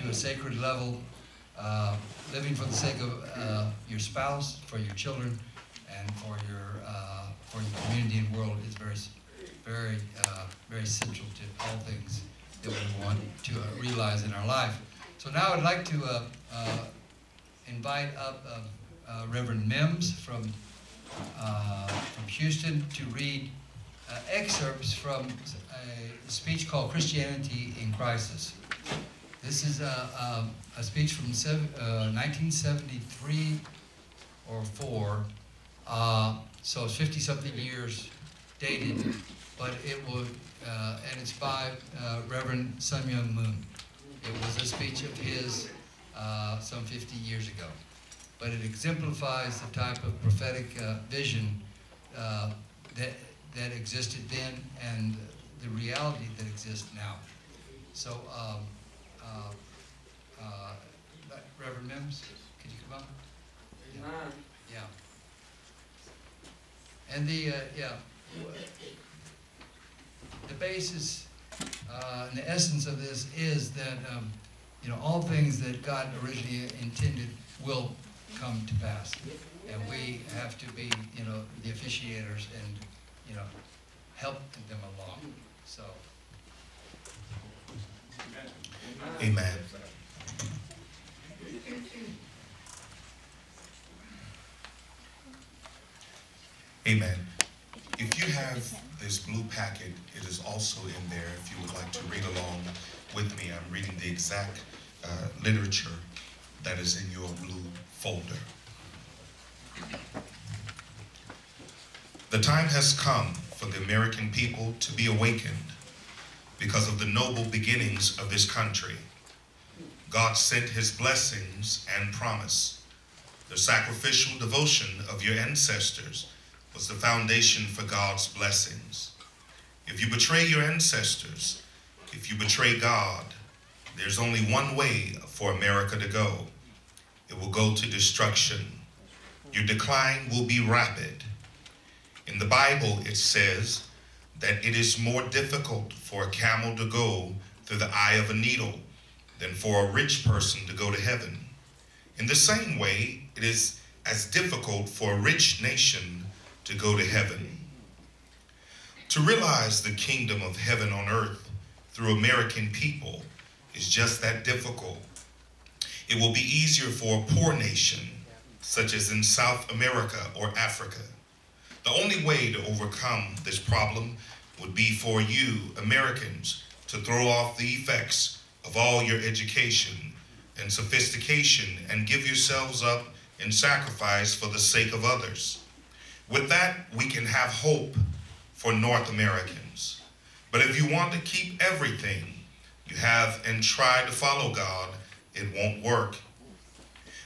to a sacred level. Living for the sake of your spouse, for your children, and for your community and world is very central to all things that we want to realize in our life. So now I'd like to invite up Reverend Mims from Houston to read excerpts from a speech called Christianity in Crisis. This is a speech from 1973 or 4, so it's 50-something years dated, but it will, and it's by Reverend Sun Myung Moon. It was a speech of his some 50 years ago, but it exemplifies the type of prophetic vision that existed then and the reality that exists now. So, Reverend Mims, could you come up? Yeah. And the basis and the essence of this is that all things that God originally intended will come to pass, and we have to be the officiators and help them along. So. Amen. Amen. If you have this blue packet, it is also in there if you would like to read along with me. I'm reading the exact literature that is in your blue folder. The time has come for the American people to be awakened because of the noble beginnings of this country. God sent his blessings and promise. The sacrificial devotion of your ancestors was the foundation for God's blessings. If you betray your ancestors, if you betray God, there's only one way for America to go. It will go to destruction. Your decline will be rapid. In the Bible, it says that it is more difficult for a camel to go through the eye of a needle than for a rich person to go to heaven. In the same way, it is as difficult for a rich nation to go to heaven. To realize the kingdom of heaven on earth through American people is just that difficult. It will be easier for a poor nation, such as in South America or Africa. The only way to overcome this problem would be for you, Americans, to throw off the effects of all your education and sophistication and give yourselves up in sacrifice for the sake of others. With that, we can have hope for North Americans. But if you want to keep everything you have and try to follow God, it won't work.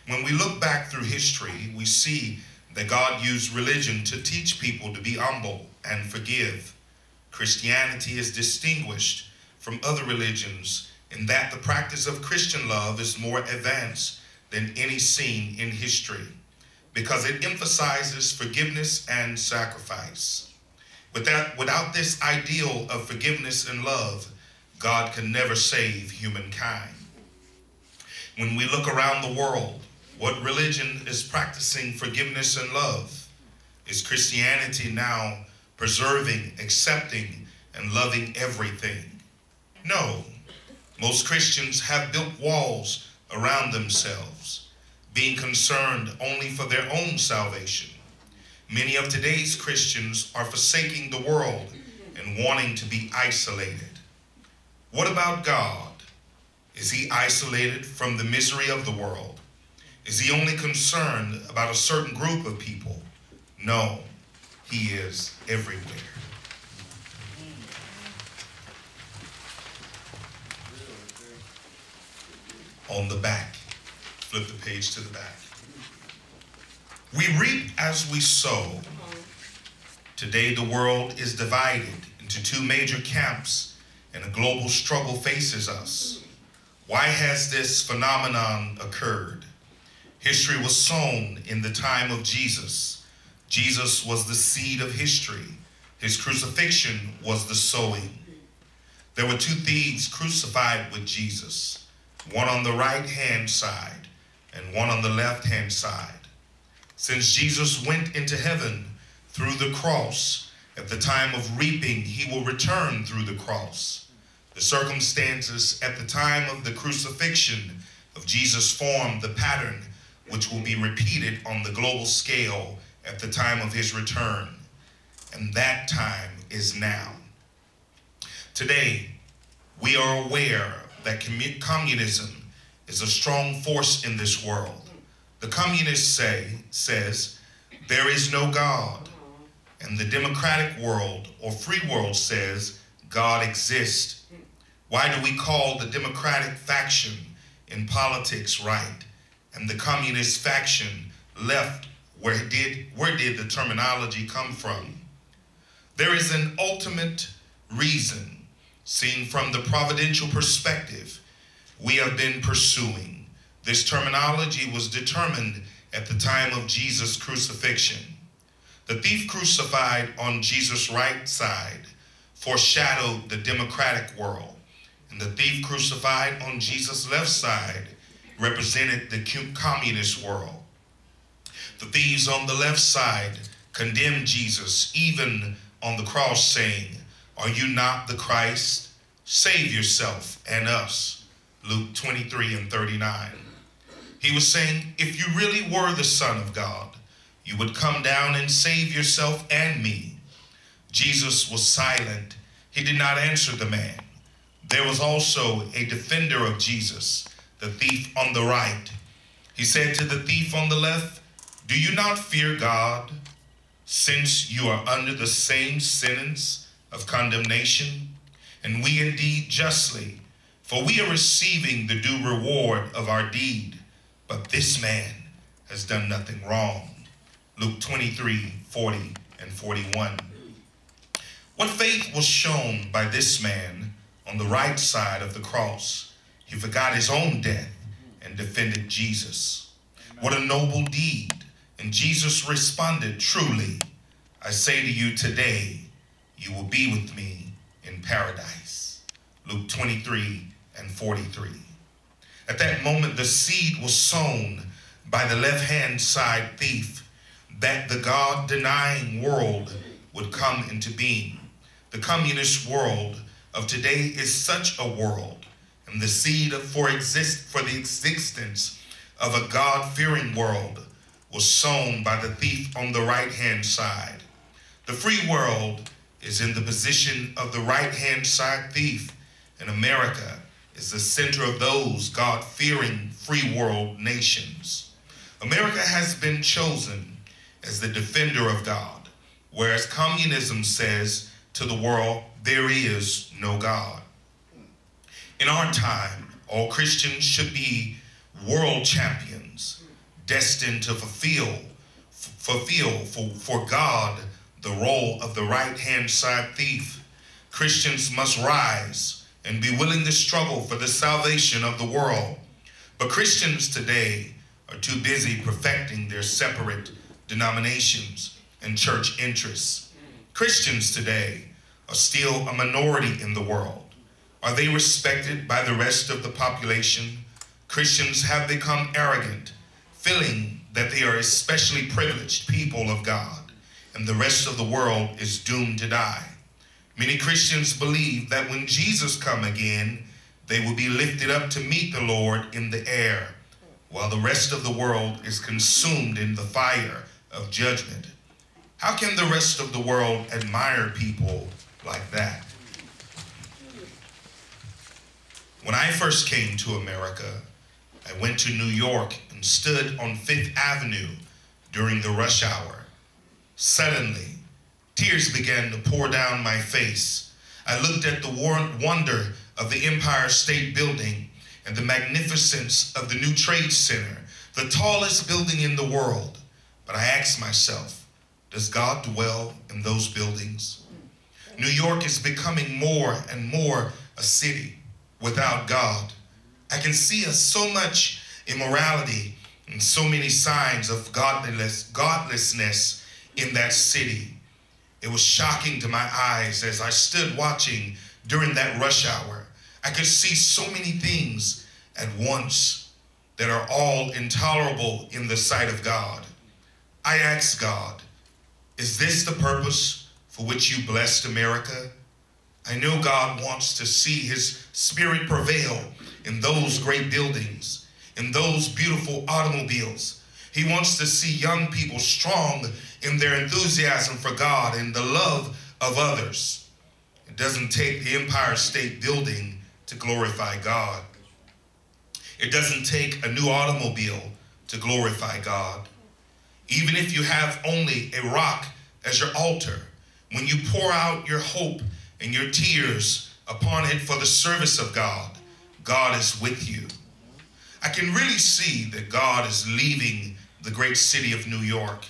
When we look back through history, we see that God used religion to teach people to be humble and forgive. Christianity is distinguished from other religions in that the practice of Christian love is more advanced than any seen in history, because it emphasizes forgiveness and sacrifice. Without this ideal of forgiveness and love, God can never save humankind. When we look around the world, what religion is practicing forgiveness and love? Is Christianity now preserving, accepting, and loving everything? No. Most Christians have built walls around themselves, being concerned only for their own salvation. Many of today's Christians are forsaking the world and wanting to be isolated. What about God? Is he isolated from the misery of the world? Is he only concerned about a certain group of people? No, he is everywhere. On the back, flip the page to the back. We reap as we sow. Today the world is divided into two major camps and a global struggle faces us. Why has this phenomenon occurred? History was sown in the time of Jesus. Jesus was the seed of history. His crucifixion was the sowing. There were two thieves crucified with Jesus. one on the right-hand side and one on the left-hand side. Since Jesus went into heaven through the cross, at the time of reaping, he will return through the cross. The circumstances at the time of the crucifixion of Jesus formed the pattern which will be repeated on the global scale at the time of his return. And that time is now. Today, we are aware that communism is a strong force in this world. The communists says there is no God, and the democratic world or free world says God exists. Why do we call the democratic faction in politics right and the communist faction left? Where did the terminology come from? There is an ultimate reason, seen from the providential perspective, we have been pursuing. This terminology was determined at the time of Jesus' crucifixion. The thief crucified on Jesus' right side foreshadowed the democratic world, and the thief crucified on Jesus' left side represented the communist world. The thieves on the left side condemned Jesus even on the cross, saying, "Are you not the Christ? Save yourself and us." Luke 23:39. He was saying, if you really were the Son of God, you would come down and save yourself and me. Jesus was silent. He did not answer the man. There was also a defender of Jesus, the thief on the right. He said to the thief on the left, "Do you not fear God, since you are under the same sentence of condemnation? And we indeed justly, for we are receiving the due reward of our deed. But this man has done nothing wrong." Luke 23:40 and 41. What faith was shown by this man on the right side of the cross? He forgot his own death and defended Jesus. What a noble deed. And Jesus responded, "Truly, I say to you today, you will be with me in paradise." Luke 23 and 43. At that moment, the seed was sown by the left-hand side thief that the God-denying world would come into being. The communist world of today is such a world, and the seed for the existence of a God-fearing world was sown by the thief on the right-hand side. The free world is in the position of the right-hand side thief, and America is the center of those God-fearing free world nations. America has been chosen as the defender of God, whereas communism says to the world, there is no God. In our time, all Christians should be world champions, destined to fulfill for God the role of the right-hand side thief. Christians must rise and be willing to struggle for the salvation of the world. But Christians today are too busy perfecting their separate denominations and church interests. Christians today are still a minority in the world. Are they respected by the rest of the population? Christians have become arrogant, feeling that they are especially privileged people of God, and the rest of the world is doomed to die. Many Christians believe that when Jesus comes again, they will be lifted up to meet the Lord in the air, while the rest of the world is consumed in the fire of judgment. How can the rest of the world admire people like that? When I first came to America, I went to New York and stood on Fifth Avenue during the rush hour. Suddenly, tears began to pour down my face. I looked at the wonder of the Empire State Building and the magnificence of the new Trade Center, the tallest building in the world. But I asked myself, does God dwell in those buildings? New York is becoming more and more a city without God. I can see so much immorality and so many signs of godlessness in that city. It was shocking to my eyes as I stood watching during that rush hour. I could see so many things at once that are all intolerable in the sight of God. I ask God, is this the purpose for which you blessed America? I know God wants to see his spirit prevail in those great buildings, in those beautiful automobiles. He wants to see young people strong in their enthusiasm for God and the love of others. It doesn't take the Empire State Building to glorify God. It doesn't take a new automobile to glorify God. Even if you have only a rock as your altar, when you pour out your hope and your tears upon it for the service of God, God is with you. I can really see that God is leaving the great city of New York.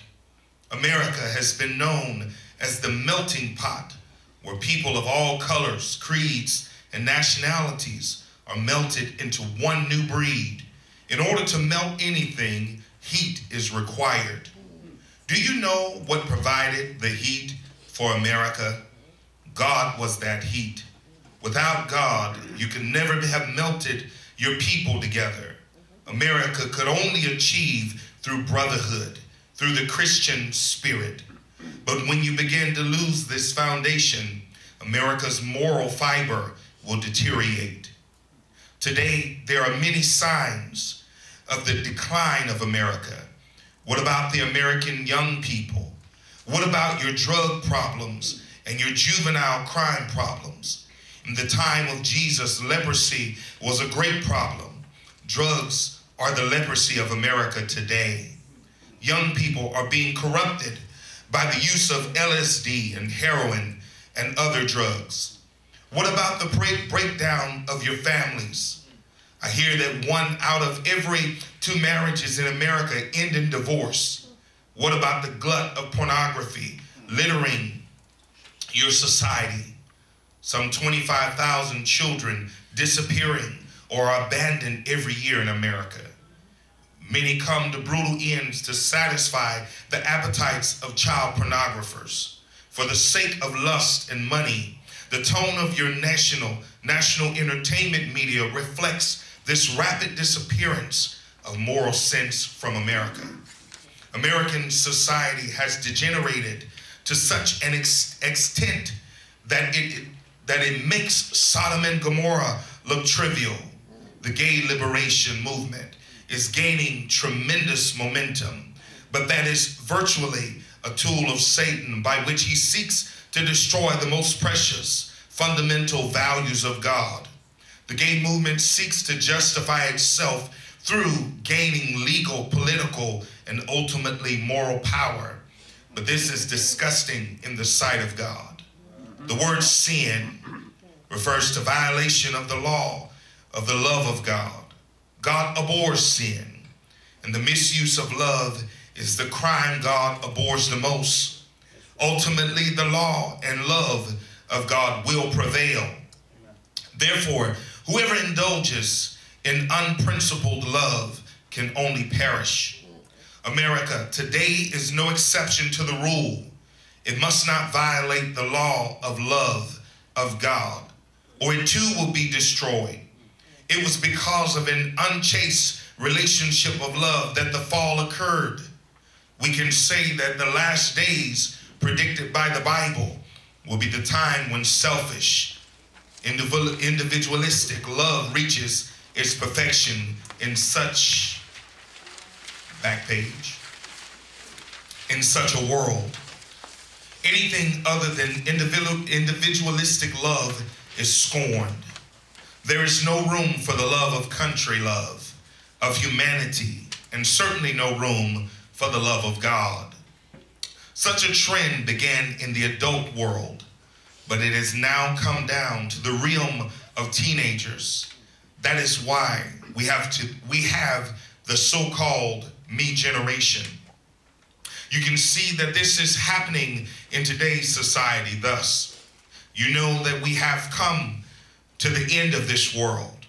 America has been known as the melting pot where people of all colors, creeds, and nationalities are melted into one new breed. In order to melt anything, heat is required. Do you know what provided the heat for America? God was that heat. Without God, you could never have melted your people together. America could only achieve through brotherhood, through the Christian spirit. But when you begin to lose this foundation, America's moral fiber will deteriorate. Today, there are many signs of the decline of America. What about the American young people? What about your drug problems and your juvenile crime problems? In the time of Jesus, leprosy was a great problem. Drugs are the leprosy of America today. Young people are being corrupted by the use of LSD and heroin and other drugs. What about the breakdown of your families? I hear that 1 out of every 2 marriages in America end in divorce. What about the glut of pornography littering your society? Some 25,000 children disappearing or are abandoned every year in America. Many come to brutal ends to satisfy the appetites of child pornographers. For the sake of lust and money, the tone of your national entertainment media reflects this rapid disappearance of moral sense from America. American society has degenerated to such an extent that it makes Sodom and Gomorrah look trivial. The gay liberation movement is gaining tremendous momentum, but that is virtually a tool of Satan by which he seeks to destroy the most precious, fundamental values of God. The gay movement seeks to justify itself through gaining legal, political, and ultimately moral power. But this is disgusting in the sight of God. The word sin refers to violation of the law, of the love of God. God abhors sin, and the misuse of love is the crime God abhors the most. Ultimately, the law and love of God will prevail. Therefore, whoever indulges in unprincipled love can only perish. America today is no exception to the rule. It must not violate the law of love of God, or it too will be destroyed. It was because of an unchaste relationship of love that the fall occurred. We can say that the last days predicted by the Bible will be the time when selfish, individualistic love reaches its perfection in such, back page, in such a world. Anything other than individualistic love is scorned. There is no room for the love of country love, of humanity, and certainly no room for the love of God. Such a trend began in the adult world, but it has now come down to the realm of teenagers. That is why we have the so-called me generation. You can see that this is happening in today's society. Thus, you know that we have come to the end of this world.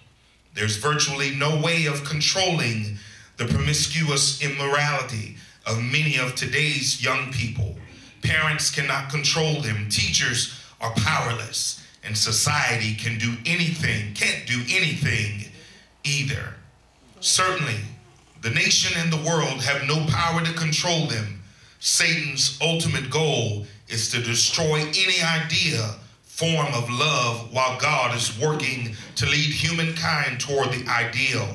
There's virtually no way of controlling the promiscuous immorality of many of today's young people. Parents cannot control them. Teachers are powerless, and society can't do anything either. Certainly, the nation and the world have no power to control them. Satan's ultimate goal is to destroy any idea, form of love, while God is working to lead humankind toward the ideal,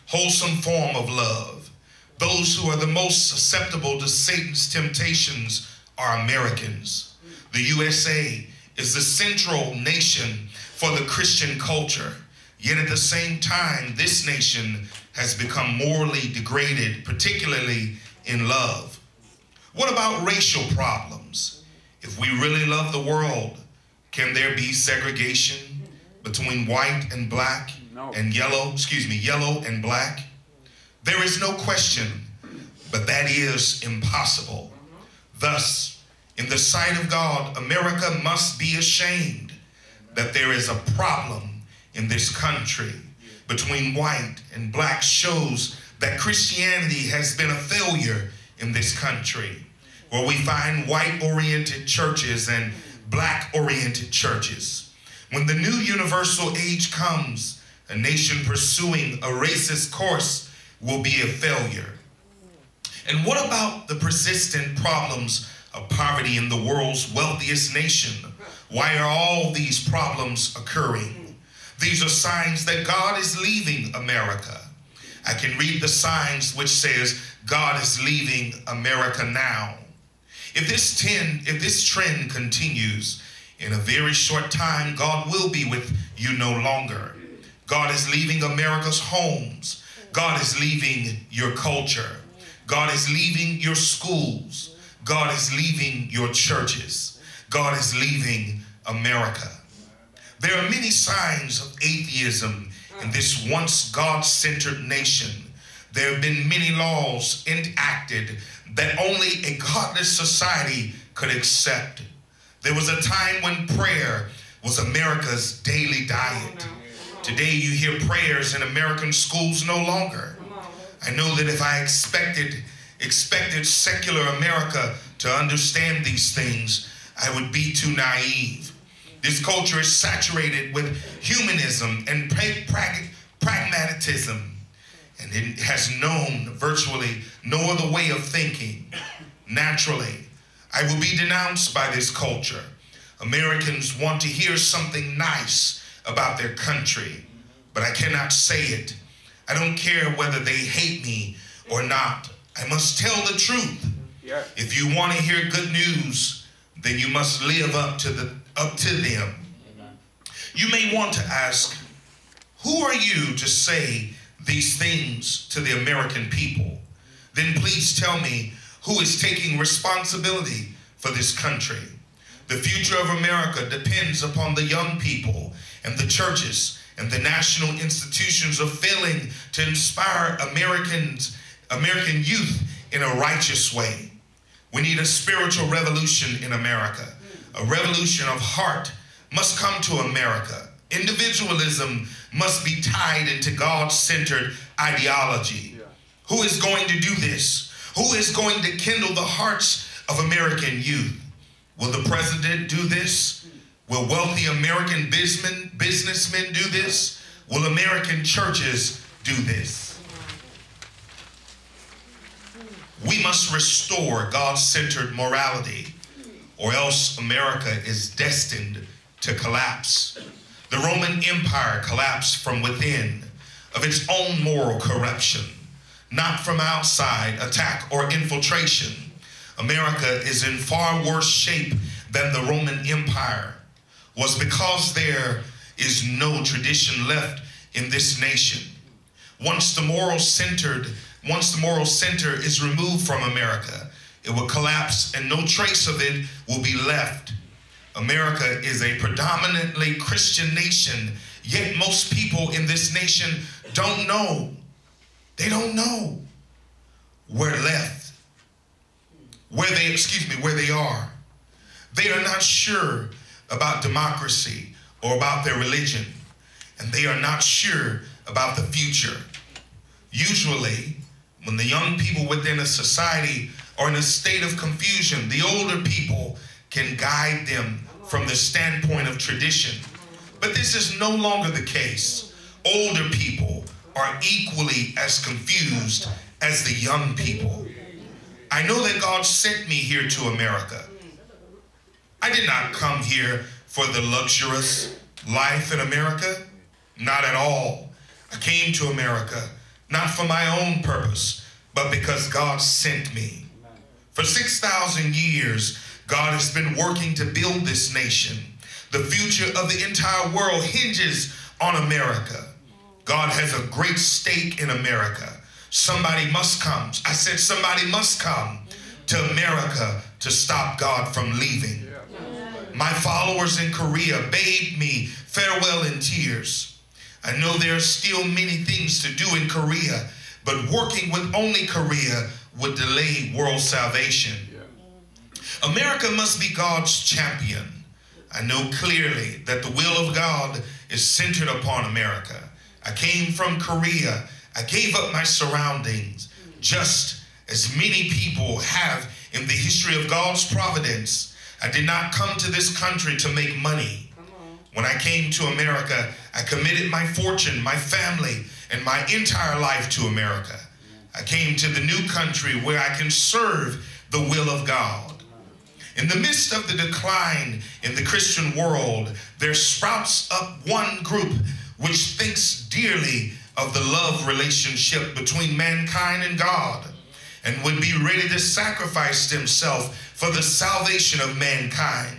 wholesome form of love. Those who are the most susceptible to Satan's temptations are Americans. The USA is the central nation for the Christian culture. Yet at the same time, this nation has become morally degraded, particularly in love. What about racial problems? If we really love the world, can there be segregation between white and black and yellow and black? There is no question, but that is impossible. Thus, in the sight of God, America must be ashamed that there is a problem in this country between white and black. Shows that Christianity has been a failure in this country, where we find white-oriented churches and black-oriented churches. When the new universal age comes, a nation pursuing a racist course will be a failure. And what about the persistent problems of poverty in the world's wealthiest nation? Why are all these problems occurring? These are signs that God is leaving America. I can read the signs which says God is leaving America now. If this trend continues, in a very short time, God will be with you no longer. God is leaving America's homes. God is leaving your culture. God is leaving your schools. God is leaving your churches. God is leaving America. There are many signs of atheism in this once God-centered nation. There have been many laws enacted that only a godless society could accept. There was a time when prayer was America's daily diet. Today you hear prayers in American schools no longer. I know that if I expected secular America to understand these things, I would be too naive. This culture is saturated with humanism and pragmatism, and it has known virtually no other way of thinking. Naturally, I will be denounced by this culture. Americans want to hear something nice about their country, but I cannot say it. I don't care whether they hate me or not. I must tell the truth. Yeah. If you want to hear good news, then you must live up to them. Amen. You may want to ask, who are you to say these things to the American people? Then please tell me who is taking responsibility for this country. The future of America depends upon the young people, and the churches and the national institutions are failing to inspire American youth in a righteous way. We need a spiritual revolution in America. A revolution of heart must come to America. Individualism must be tied into God-centered ideology. Who is going to do this? Who is going to kindle the hearts of American youth? Will the president do this? Will wealthy American businessmen do this? Will American churches do this? We must restore God-centered morality, or else America is destined to collapse. The Roman Empire collapsed from within of its own moral corruption, not from outside attack or infiltration. America is in far worse shape than the Roman Empire. Was because there is no tradition left in this nation. Once the moral center is removed from America, it will collapse and no trace of it will be left. America is a predominantly Christian nation, yet most people in this nation don't know. They don't know where they are. They are not sure about democracy or about their religion, and they are not sure about the future. Usually, when the young people within a society are in a state of confusion, the older people can guide them from the standpoint of tradition. But this is no longer the case. older people are equally as confused as the young people. I know that God sent me here to America. I did not come here for the luxurious life in America. Not at all. I came to America not for my own purpose, but because God sent me. For 6,000 years, God has been working to build this nation. The future of the entire world hinges on America. God has a great stake in America. Somebody must come. I said somebody must come to America to stop God from leaving. My followers in Korea bade me farewell in tears. I know there are still many things to do in Korea, but working with only Korea would delay world salvation. America must be God's champion. I know clearly that the will of God is centered upon America. I came from Korea. I gave up my surroundings, just as many people have in the history of God's providence. I did not come to this country to make money. When I came to America, I committed my fortune, my family, and my entire life to America. I came to the new country where I can serve the will of God. In the midst of the decline in the Christian world, there sprouts up one group which thinks dearly of the love relationship between mankind and God and would be ready to sacrifice themselves for the salvation of mankind.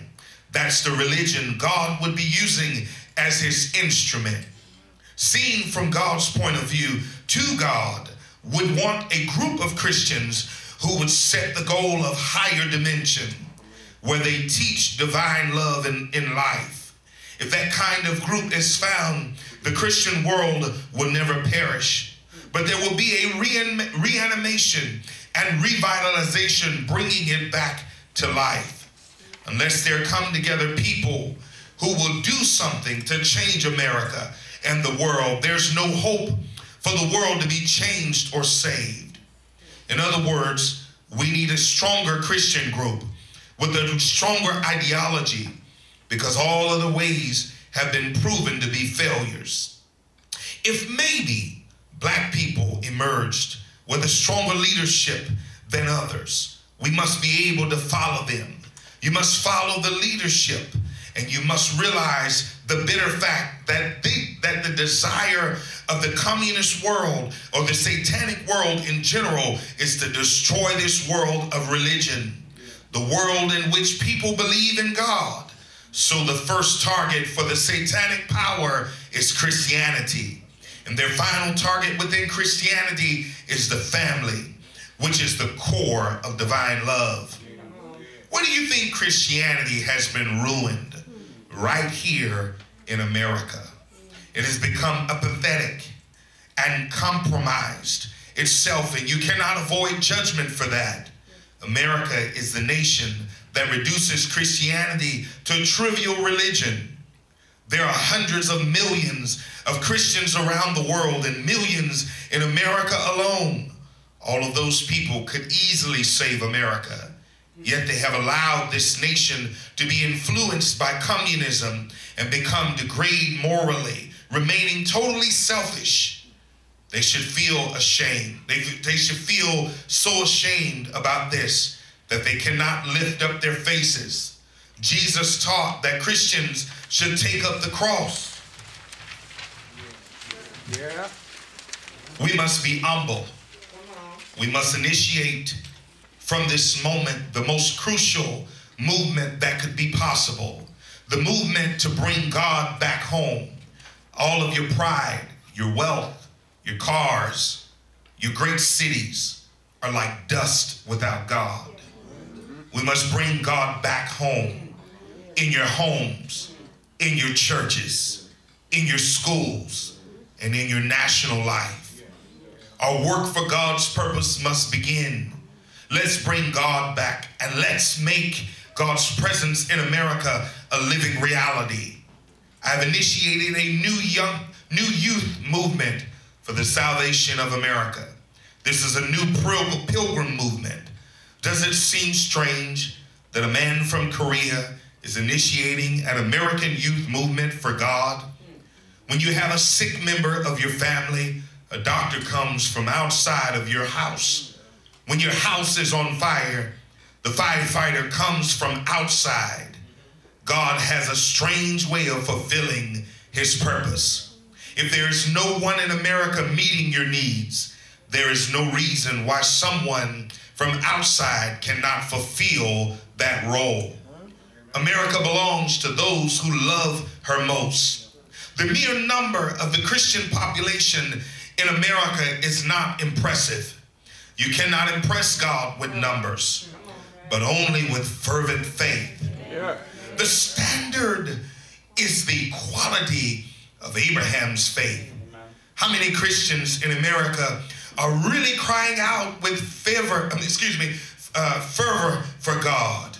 That's the religion God would be using as his instrument. Seen from God's point of view, to God would want a group of Christians who would set the goal of higher dimension, where they teach divine love in life. If that kind of group is found, the Christian world will never perish, but there will be a reanimation and revitalization, bringing it back to life. Unless there come together people who will do something to change America and the world, there's no hope for the world to be changed or saved. In other words, we need a stronger Christian group with a stronger ideology, because all other ways have been proven to be failures. If maybe black people emerged with a stronger leadership than others, we must be able to follow them. You must follow the leadership, and you must realize the bitter fact that the desire of the communist world or the satanic world in general is to destroy this world of religion, the world in which people believe in God. So the first target for the satanic power is Christianity. And their final target within Christianity is the family, which is the core of divine love. Where do you think Christianity has been ruined? Right here in America. It has become apathetic and compromised itself, and you cannot avoid judgment for that. America is the nation that reduces Christianity to a trivial religion. There are hundreds of millions of Christians around the world and millions in America alone. All of those people could easily save America. Yet they have allowed this nation to be influenced by communism and become degraded morally, remaining totally selfish. They should feel ashamed. They should feel so ashamed about this that they cannot lift up their faces. Jesus taught that Christians should take up the cross. Yeah. We must be humble. We must initiate from this moment the most crucial movement that could be possible. The movement to bring God back home. All of your pride, your wealth, your cars, your great cities are like dust without God. We must bring God back home, in your homes, in your churches, in your schools, and in your national life. Our work for God's purpose must begin. Let's bring God back, and let's make God's presence in America a living reality. I've initiated a new youth movement for the salvation of America. This is a new pilgrim movement. Does it seem strange that a man from Korea is initiating an American youth movement for God? When you have a sick member of your family, a doctor comes from outside of your house. When your house is on fire, the firefighter comes from outside. God has a strange way of fulfilling his purpose. If there is no one in America meeting your needs, there is no reason why someone from outside cannot fulfill that role. America belongs to those who love her most. The mere number of the Christian population in America is not impressive. You cannot impress God with numbers, but only with fervent faith. The standard is the quality of Abraham's faith. How many Christians in America are really crying out with fervor for God?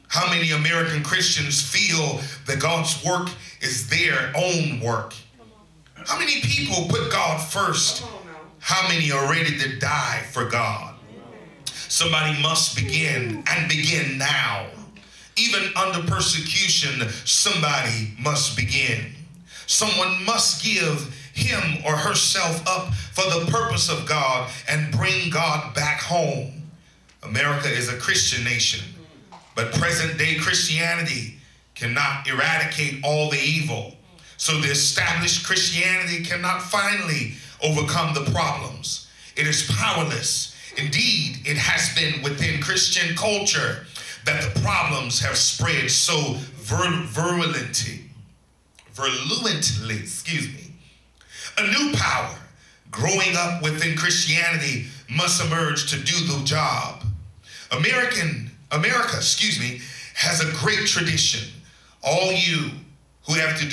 How many American Christians feel that God's work is their own work? How many people put God first? How many are ready to die for God? Somebody must begin, and begin now. Even under persecution, somebody must begin. Someone must give him or herself up for the purpose of God and bring God back home. America is a Christian nation, but present-day Christianity cannot eradicate all the evil. So the established Christianity cannot finally overcome the problems. It is powerless. Indeed, it has been within Christian culture that the problems have spread so virulently. A new power growing up within Christianity must emerge to do the job. America, has a great tradition. All you who have to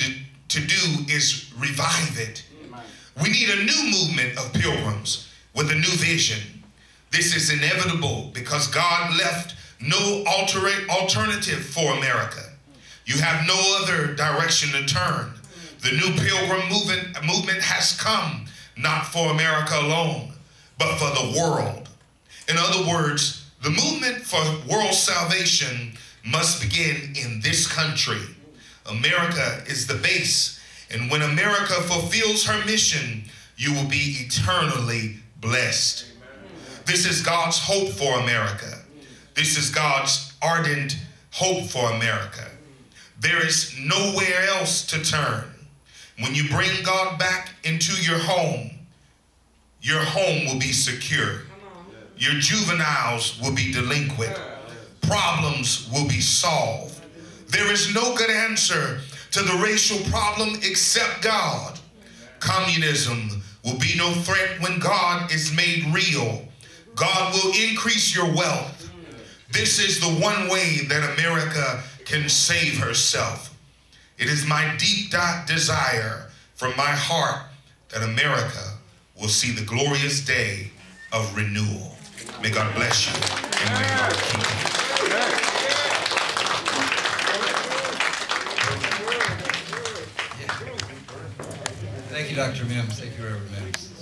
do is revive it. We need a new movement of pilgrims with a new vision. This is inevitable because God left no alternative for America. You have no other direction to turn. The new pilgrim movement has come not for America alone, but for the world. In other words, the movement for world salvation must begin in this country. America is the base, and when America fulfills her mission, you will be eternally blessed. This is God's hope for America. This is God's ardent hope for America. There is nowhere else to turn. When you bring God back into your home will be secure. Your juveniles will be delinquent. Problems will be solved. There is no good answer to the racial problem except God. Communism will be no threat when God is made real. God will increase your wealth. This is the one way that America can save herself. It is my deep desire from my heart that America will see the glorious day of renewal. May God bless you, and may God keep you. Thank you, Dr. Mims. Thank you, Reverend Mims.